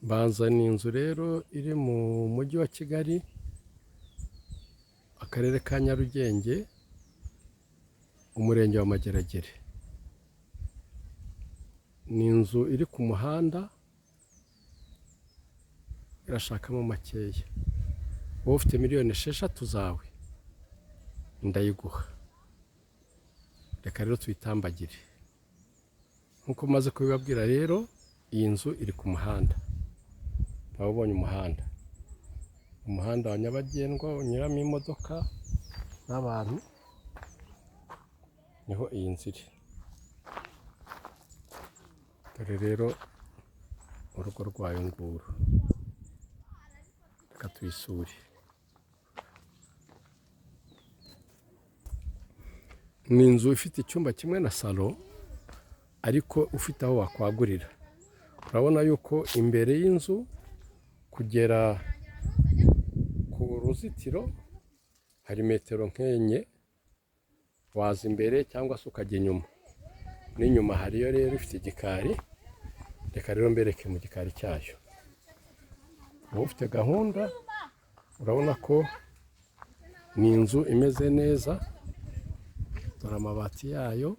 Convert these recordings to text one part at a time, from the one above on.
Mbanza ni inzu rero iri mu mujyi wa Kigali, akarere ka Nyarugenge, umurenge wa Mageragere. Ni inzu iri ku muhanda, irashakamo makeya. Wowe ufite miliyoni 6 zawe ndayiguha. Reka rero tuyitambagire. Nkuko maze kubibabwira rero, iyi nzu iri ku muhanda. Wabonye umuhanda. Umuhanda wa nyabagendwa unyuramo imodoka n'abantu. Niho iyi nzu iri. Dore rero urugo rwayo nguru. Reka tuyisure. Ni inzu ifite icyumba kimwe na salo, ariko ufite aho wakwagurira. Urabona yuko imbere y'inzu kugera ku ruzitiro hari metero nk'enye, waza imbere cyangwa se ukajya inyuma. N'inyuma hariyo rero ifite igikari. Reka rero mbereke mu gikari cyayo. Wowe ufite gahunda, urabona ko ni inzu imeze neza. Dore amabati yayo,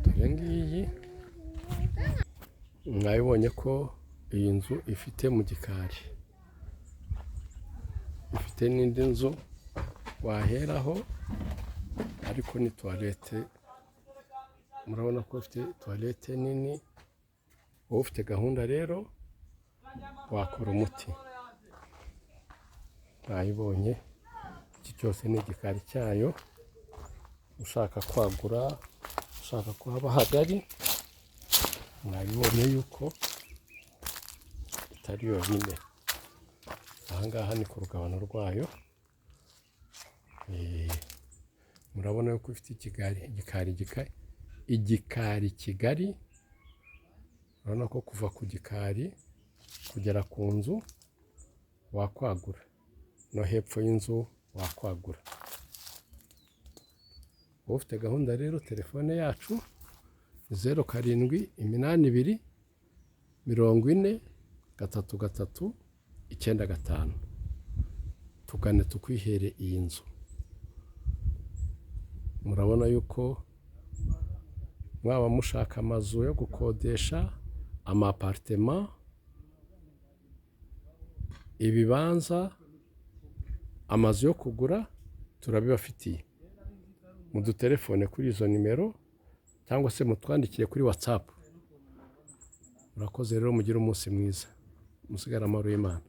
dore ngiyi. Mwabibonye ko iyi nzu ifite mu gikari, ifite n'indi nzu waheraho, ariko ni toilette. Murabona ko ifite toilette nini. Wowe ufite gahunda rero, wakora umuti. Mwabibonye, iki cyose ni igikari cyayo. Ushaka kwagura, ushaka ko haba hagari, mwabibonye yuko itari yonyine. Ahangaha ni ku rugabano rwayo. Murabona yuko ifite igikari kigari. Urabona ko kuva ku gikari kugera ku nzu wakwagura, no hepfo y'inzu wakwagura. Wowe ufite gahunda rero, telefone yacu 0782403395. Tugane tukwihere iyi nzu. Murabona yuko mwaba mushaka amazu yo gukodesha, amapartema, ibibanza, amazu yo kugura, turabibafitiye. Mudutelefone kuri izo nimero cyangwa se mutwandikiye kuri WhatsApp. Murakoze rero, mugire umunsi mwiza. Musigare amahoro y'Imana.